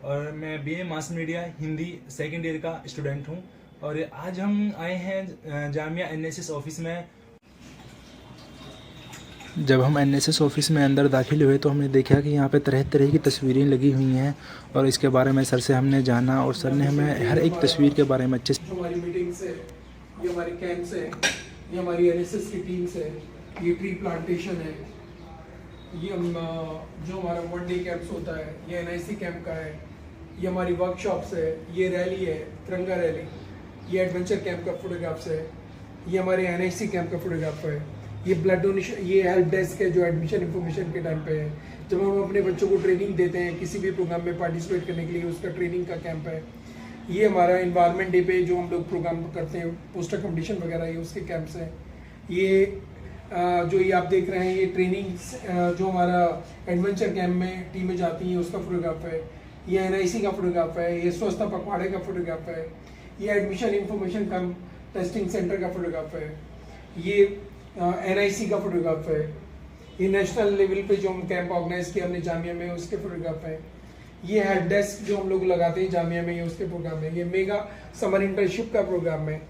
और मैं BA mass media Hindi second year का स्टूडेंट हूँ। और आज हम आए हैं जामिया एनएसएस ऑफिस में। जब हम एनएसएस ऑफिस में अंदर दाखिल हुए तो हमने देखा कि यहाँ पे तरह तरह की तस्वीरें लगी हुई हैं और इसके बारे में सर से हमने जाना और सर ने हमें हर एक तस्वीर के बारे में अच्छे से। जो हमारी मीटिंग्स है, ये हमारे कैंप्स है, ये हमारी एनएसएस की टीम्स है, ये ट्री प्लांटेशन है, ये हम जो हमारा वन डे कैंप्स होता है, ये एनआईसी कैंप का है, ये हमारी वर्कशॉप्स है, ये रैली है तिरंगा रैली, ये एडवेंचर कैंप का फोटोग्राफ्स है, ये हमारे एनआईसी कैंप का फोटोग्राफ है, ये ब्लड डोनेशन, ये हेल्प डेस्क है जो एडमिशन इंफॉर्मेशन के टाइम पे है, जब हम अपने बच्चों को ट्रेनिंग देते हैं किसी भी प्रोग्राम में पार्टिसिपेट करने के लिए, उसका ट्रेनिंग का कैंप है। ये हमारा इन्वायरमेंट डे पे जो हम लोग प्रोग्राम करते हैं, पोस्टर कंपटीशन वगैरह, ये उसके कैंप्स हैं। ये जो ये आप देख रहे हैं, ये ट्रेनिंग जो हमारा एडवेंचर कैंप में टीमें जाती हैं उसका फोटोग्राफ है। ये एनआईसी का फोटोग्राफ है, ये स्वच्छता पखवाड़े का फोटोग्राफ है, ये एडमिशन इंफॉर्मेशन कम टेस्टिंग सेंटर का फोटोग्राफ है, ये एनआईसी का फोटोग्राफ है, ये नेशनल लेवल पे जो हम कैंप ऑर्गेनाइज किया हमने जामिया में उसके फोटोग्राफ है, ये हेल्प डेस्क जो हम लोग लगाते हैं जामिया में, ये उसके प्रोग्राम है, ये मेगा समर इंटर्नशिप का प्रोग्राम है,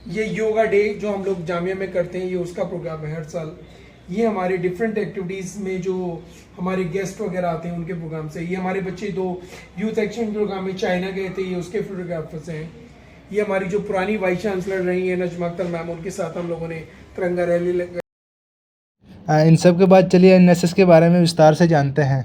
ये योगा डे जो हम लोग जामिया में करते हैं ये उसका प्रोग्राम है हर साल। ये हमारे डिफरेंट एक्टिविटीज़ में जो हमारे गेस्ट वगैरह आते हैं उनके प्रोग्राम से। ये हमारे बच्चे 2 यूथ एक्सचेंज प्रोग्राम में चाइना गए थे, ये उसके फोटोग्राफर्स हैं। ये हमारी जो पुरानी वाइस चांसलर रही है नजमा अख्तर मैम, उनके साथ हम लोगों ने तिरंगा रैली इन सब के बाद चलिए एनएसएस के बारे में विस्तार से जानते हैं।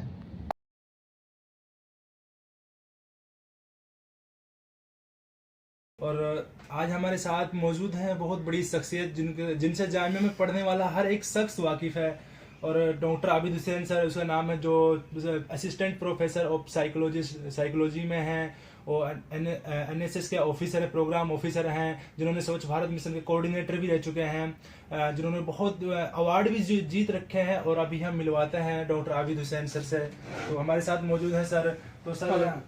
और आज हमारे साथ मौजूद हैं बहुत बड़ी शख्सियत जिनसे जामिया में पढ़ने वाला हर एक शख्स वाकिफ़ है। और डॉक्टर आबिद हुसैन सर उसका नाम है, जो असिस्टेंट प्रोफेसर ऑफ साइकोलॉजी में हैं और एनएसएस के ऑफिसर प्रोग्राम ऑफिसर हैं, जिन्होंने स्वच्छ भारत मिशन के कोऑर्डिनेटर भी रह चुके हैं, जिन्होंने बहुत अवार्ड भी जीत रखे हैं। और अभी हम मिलवाते हैं डॉक्टर आबिद हुसैन सर से, तो हमारे साथ मौजूद हैं सर। तो सर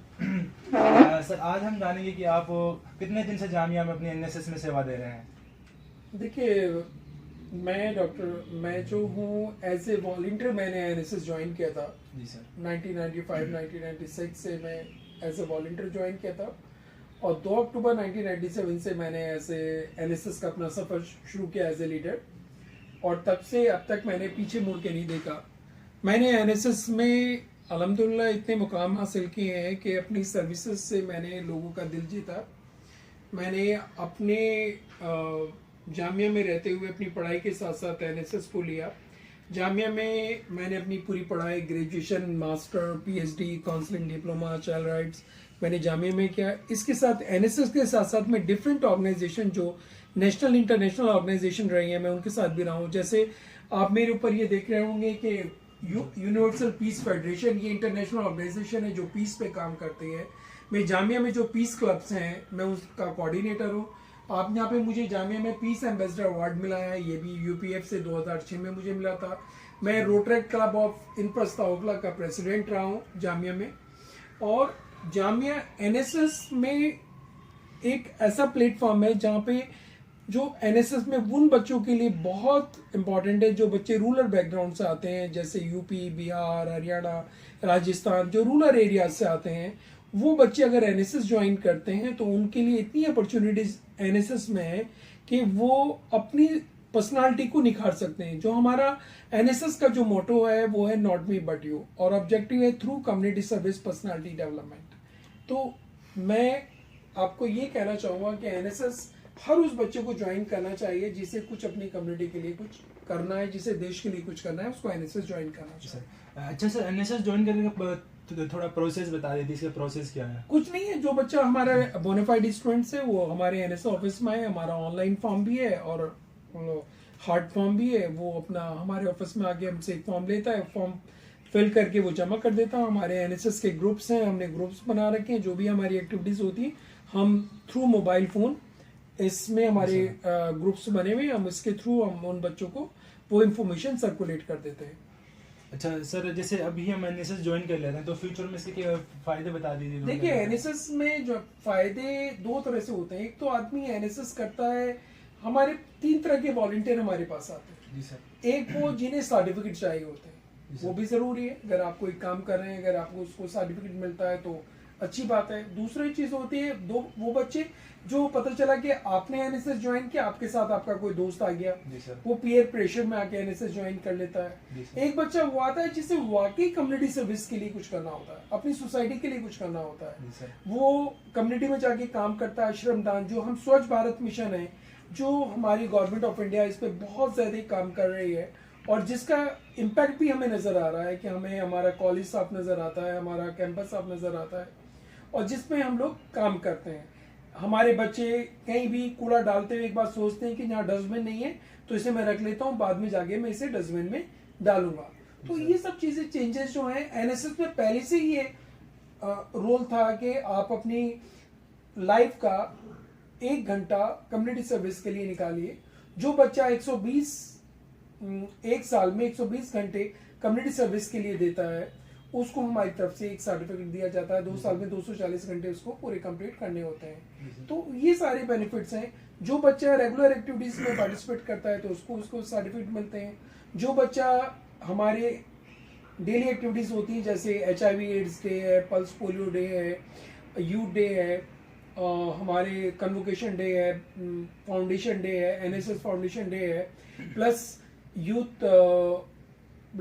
सर आज हम जानेंगे कि आप कितने दिन से जामिया में अपनी एनएसएस में सेवा दे रहे हैं। देखिए, मैं जो हूँ एज ए वॉलंटियर मैंने एनएसएस ज्वाइन किया था। जी सर। 1995-1996 से मैं एज ए वॉलंटियर ज्वाइन किया था और 2 अक्टूबर 1997 से मैंने एज ए एनएसएस का अपना सफर शुरू किया एज ए लीडर। और तब से अब तक मैंने पीछे मुड़ के नहीं देखा। मैंने एनएसएस में अल्हम्दुलिल्लाह इतने मुकाम हासिल किए हैं कि अपनी सर्विसेज से मैंने लोगों का दिल जीता। मैंने अपने जामिया में रहते हुए अपनी पढ़ाई के साथ साथ एनएसएस को लिया। जामिया में मैंने अपनी पूरी पढ़ाई, graduation, master, PhD, counselling, diploma, child rights मैंने जामिया में किया। इसके साथ एनएसएस के साथ साथ मैं डिफरेंट ऑर्गेनाइजेशन जो नेशनल इंटरनेशनल ऑर्गेनाइजेशन रही हैं मैं उनके साथ भी रहा हूँ। जैसे आप मेरे ऊपर ये देख रहे होंगे कि यूनिवर्सल पीस फेडरेशन, ये इंटरनेशनल ऑर्गेनाइजेशन है जो पीस पे काम करती है। मैं जामिया में जो पीस क्लब्स हैं मैं उसका कोऑर्डिनेटर हूँ। आप यहाँ पे मुझे जामिया में पीस एम्बेसडर अवार्ड मिला है, ये भी यूपीएफ से 2006 में मुझे मिला था। मैं रोटरेक्ट क्लब ऑफ इनप्रस्ता ओखला का प्रेसिडेंट रहा हूँ जामिया में। और जामिया एनएसएस में एक ऐसा प्लेटफॉर्म है जहाँ पे जो एनएसएस में उन बच्चों के लिए बहुत इम्पॉर्टेंट है जो बच्चे रूरल बैकग्राउंड से आते हैं, जैसे यूपी, बिहार, हरियाणा, राजस्थान, जो रूरल एरियाज से आते हैं। वो बच्चे अगर एनएसएस ज्वाइन करते हैं तो उनके लिए इतनी अपॉर्चुनिटीज एनएसएस में है कि वो अपनी पर्सनालिटी को निखार सकते हैं। जो हमारा एनएसएस का जो मोटो है वो है नॉट मी बट यू, और ऑब्जेक्टिव है through community service personality development. तो मैं आपको ये कहना चाहूँगा कि एनएसएस हर उस बच्चे को ज्वाइन करना चाहिए जिसे कुछ अपनी कम्युनिटी के लिए कुछ करना है, जिसे देश के लिए कुछ करना है, उसको एनएसएस ज्वाइन करना चाहिए। अच्छा सर, एनएसएस ज्वाइन करने का थोड़ा प्रोसेस बता देती, इसका प्रोसेस क्या है? कुछ नहीं है, जो बच्चा हमारा बोनाफाइड स्टूडेंट्स है वो हमारे एनएसएस ऑफिस में है। हमारा ऑनलाइन फॉर्म भी है और हार्ड फॉर्म भी है। वो अपना हमारे ऑफिस में आके हमसे एक फॉर्म लेता है, फॉर्म फिल करके वो जमा कर देता है। हमारे एनएसएस के ग्रुप्स हैं, हमने ग्रुप्स बना रखे हैं। जो भी हमारी एक्टिविटीज होती है हम थ्रू मोबाइल फोन इसमें हमारे ग्रुप्स बने हुए, हम इसके थ्रू हम उन बच्चों को वो इन्फॉर्मेशन सर्कुलेट कर देते हैं। अच्छा सर, जैसे अभी हम एनएसएस ज्वाइन कर लेते हैं तो फ्यूचर में इसके क्या फायदे बता दीजिए। देखिए, एनएसएस में जो फायदे 2 तरह से होते हैं। एक तो आदमी एनएसएस करता है, हमारे 3 तरह के वॉलंटियर हमारे पास आते हैं। जी सर। एक वो जिन्हें सर्टिफिकेट चाहिए होते हैं, वो भी जरूरी है। अगर आप कोई काम कर रहे हैं, अगर आपको उसको सर्टिफिकेट मिलता है तो अच्छी बात है। दूसरी चीज होती है वो बच्चे जो पता चला कि आपने एनएसएस ज्वाइन किया, आपके साथ आपका कोई दोस्त आ गया, वो पीयर प्रेशर में आके एनएसएस ज्वाइन कर लेता है। एक बच्चा वो आता है जिसे वाकई कम्युनिटी सर्विस के लिए कुछ करना होता है, अपनी सोसाइटी के लिए कुछ करना होता है, वो कम्युनिटी में जाके काम करता है। श्रमदान, जो हम स्वच्छ भारत मिशन है, जो हमारी गवर्नमेंट ऑफ इंडिया इस पे बहुत ज्यादा काम कर रही है, और जिसका इम्पैक्ट भी हमें नजर आ रहा है कि हमें हमारा कॉलेज साफ नजर आता है, हमारा कैंपस साफ नजर आता है, और जिसमें हम लोग काम करते हैं। हमारे बच्चे कहीं भी कूड़ा डालते हुए एक बार सोचते हैं कि यहाँ डस्टबिन नहीं है तो इसे मैं रख लेता हूँ, बाद में जाके मैं इसे डस्टबिन में डालूंगा। तो ये सब चीजें, चेंजेस जो हैं, एनएसएस में पहले से ही ये रोल था कि आप अपनी लाइफ का 1 घंटा कम्युनिटी सर्विस के लिए निकालिए। जो बच्चा 1 साल में 120 घंटे कम्युनिटी सर्विस के लिए देता है, उसको हमारी तरफ से एक सर्टिफिकेट दिया जाता है। 2 साल में 240 घंटे उसको पूरे कंप्लीट करने होते हैं। तो ये सारे बेनिफिट्स हैं। जो बच्चा रेगुलर एक्टिविटीज में पार्टिसिपेट करता है तो उसको सर्टिफिकेट मिलते हैं। जो बच्चा हमारे डेली एक्टिविटीज होती हैं, जैसे HIV एड्स डे है, पल्स पोलियो डे है, यूथ डे है, हमारे कन्वोकेशन डे है, फाउंडेशन डे है, एनएसएस फाउंडेशन डे है, प्लस यूथ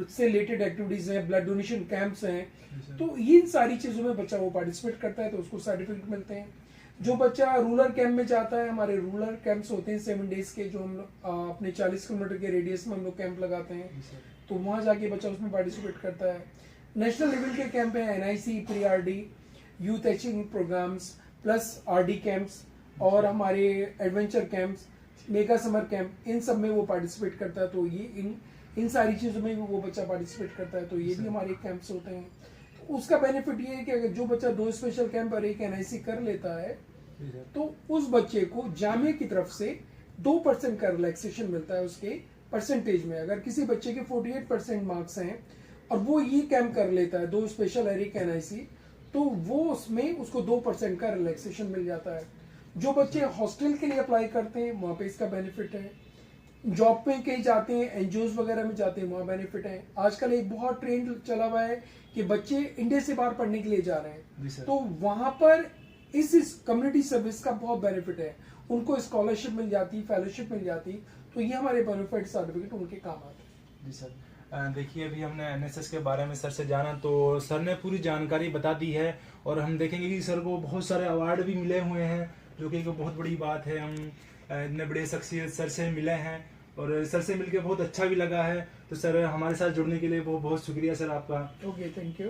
से रिलेटेड एक्टिविटीज हैं, ब्लड डोनेशन कैंप्स हैं। तो ये सारी चीजों में बच्चा वो पार्टिसिपेट करता है तो उसको सर्टिफिकेट मिलते हैं। जो बच्चा रूरल कैंप में जाता है, हमारे रूरल कैंप्स होते हैं 7 डेज के, जो हम अपने 40 किलोमीटर के रेडियस में हम लोग कैंप लगाते हैं, तो वहां जाके बच्चा उसमें पार्टिसिपेट करता है। नेशनल लेवल के कैंप है, NIC, प्री-RD, youth exchange programmes, plus RD camps, और हमारे adventure camps, mega summer camp, इन सब में वो पार्टिसिपेट करता है। तो ये इन सारी चीजों में भी वो बच्चा पार्टिसिपेट करता है, तो ये भी हमारे कैंप्स होते हैं। तो उसका बेनिफिट ये है कि अगर जो बच्चा 2 स्पेशल कैंप और 1 NIC कर लेता है, तो उस बच्चे को जामिया की तरफ से 2% का रिलैक्सेशन मिलता है उसके परसेंटेज में। अगर किसी बच्चे के 48% मार्क्स हैं और वो ये कैंप कर लेता है, 2 स्पेशल और 1 NIC, तो वो उसमें उसको 2% का रिलैक्सेशन मिल जाता है। जो बच्चे हॉस्टल के लिए अप्लाई करते हैं, वहां पे इसका बेनिफिट है। जॉब पे कहीं जाते हैं, एनजीओज वगैरह में जाते हैं, वहाँ बेनिफिट है। आजकल एक बहुत ट्रेंड चला हुआ है कि बच्चे इंडिया से बाहर पढ़ने के लिए जा रहे हैं, तो वहां पर इस कम्युनिटी सर्विस का बहुत बेनिफिट है। उनको स्कॉलरशिप मिल जाती, फेलोशिप मिल जाती, तो ये हमारे बेनिफिट सर्टिफिकेट उनके काम आते हैं। जी सर, देखिए अभी हमने एनएसएस के बारे में सर से जाना, तो सर ने पूरी जानकारी बता दी है, और हम देखेंगे कि सर को बहुत सारे अवार्ड भी मिले हुए हैं, जो कि एक बहुत बड़ी बात है। हम इतने बड़े शख्सियत सर से मिले हैं और सर से मिलकर बहुत अच्छा भी लगा है। तो सर, हमारे साथ जुड़ने के लिए बहुत बहुत शुक्रिया सर आपका। Okay, thank you.